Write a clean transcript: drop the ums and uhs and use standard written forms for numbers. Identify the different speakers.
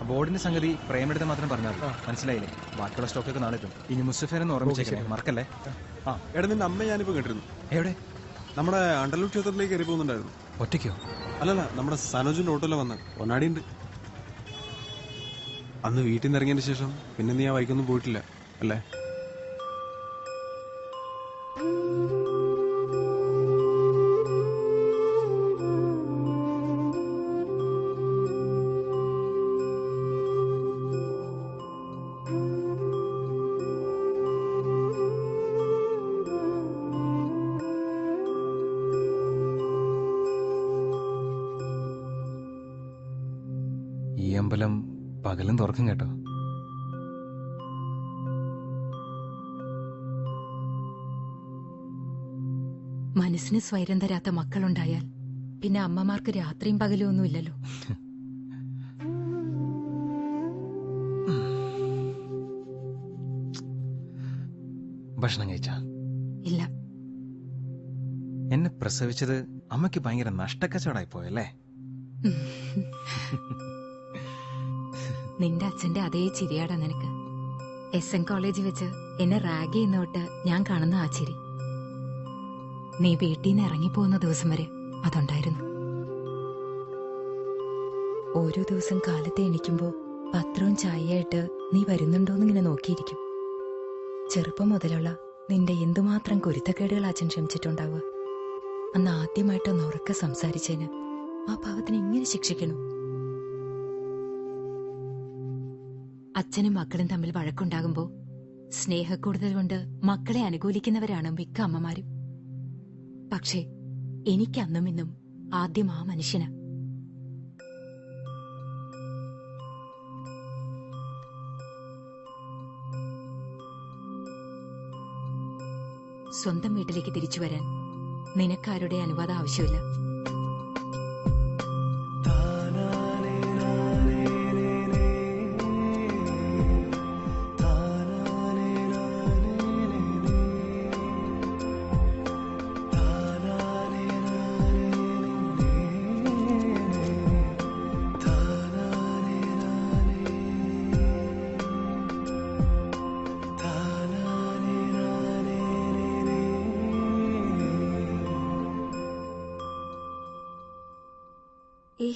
Speaker 1: ബോർഡിന്റെ സംഗതി പ്രേമെടുത്ത് മാത്രം പറഞ്ഞാൽ മനസ്സിലായില്ലേ? ബാക്കിയുള്ള സ്റ്റോക്കൊക്കെ നാളെ എത്തും. ഇനി മുസ്തഫേനെ ഓർമ്മിച്ചേക്കണേ, മറക്കല്ലേ?
Speaker 2: ആ എടാ, നിന്റെ അമ്മ ഞാനിപ്പോ കേട്ടിരുന്നു.
Speaker 1: എവിടെ?
Speaker 2: നമ്മുടെ അണ്ടലൂർ ക്ഷേത്രത്തിലേക്ക് കയറി പോകുന്നുണ്ടായിരുന്നു.
Speaker 1: ഒറ്റയ്ക്കോ?
Speaker 2: അല്ലല്ല, നമ്മുടെ സനോജിന്റെ ഓട്ടോയിലെ വന്ന് പൊന്നാടിയുണ്ട്. അന്ന് വീട്ടിൽ നിന്ന് ഇറങ്ങിയതിന് ശേഷം പിന്നെ നീ ആ വൈക്കൊന്നും പോയിട്ടില്ല അല്ലേ?
Speaker 1: ഈ അമ്പലം പകലും തുറക്കും കേട്ടോ.
Speaker 3: മനസ്സിന് സ്വൈരം തരാത്ത മക്കളുണ്ടായാൽ പിന്നെ അമ്മമാർക്ക് രാത്രിയും പകലും ഒന്നുമില്ലല്ലോ.
Speaker 1: ഭക്ഷണം കഴിച്ച?
Speaker 3: ഇല്ല.
Speaker 1: എന്നെ പ്രസവിച്ചത് അമ്മയ്ക്ക് ഭയങ്കര നഷ്ടക്കച്ചവടായി പോയല്ലേ?
Speaker 3: നിന്റെ അച്ഛന്റെ അതേ ചിരിയാടാ നിനക്ക്. SN കോളേജിൽ വെച്ച് എന്നെ റാഗ് ചെയ്യുന്നോട്ട് ഞാൻ കാണുന്ന ആ ചിരി നീ വീട്ടിൽ നിന്ന് ഇറങ്ങിപ്പോകുന്ന ദിവസം വരെ അതുണ്ടായിരുന്നു. ഓരോ ദിവസം കാലത്തെ എണീക്കുമ്പോ പത്രവും ചായയായിട്ട് നീ വരുന്നുണ്ടോന്നിങ്ങനെ നോക്കിയിരിക്കും. ചെറുപ്പം മുതലുള്ള നിന്റെ എന്തുമാത്രം കുരുത്തക്കേടുകൾ അച്ഛൻ ക്ഷമിച്ചിട്ടുണ്ടാവുക. അന്ന് ആദ്യമായിട്ടൊന്ന് ഉറക്കെ സംസാരിച്ചതിന് ആ പാവത്തിന് എങ്ങനെ ശിക്ഷിക്കണം? അച്ഛനും മക്കളും തമ്മിൽ വഴക്കുണ്ടാകുമ്പോ സ്നേഹക്കൂടുതൽ കൊണ്ട് മക്കളെ അനുകൂലിക്കുന്നവരാണ് മിക്ക അമ്മമാരും. പക്ഷേ എനിക്കന്നും ഇന്നും ആദ്യം ആ മനുഷ്യന്. സ്വന്തം വീട്ടിലേക്ക് തിരിച്ചു വരാൻ നിനക്കാരുടെ അനുവാദം ആവശ്യമില്ല.
Speaker 4: ഏ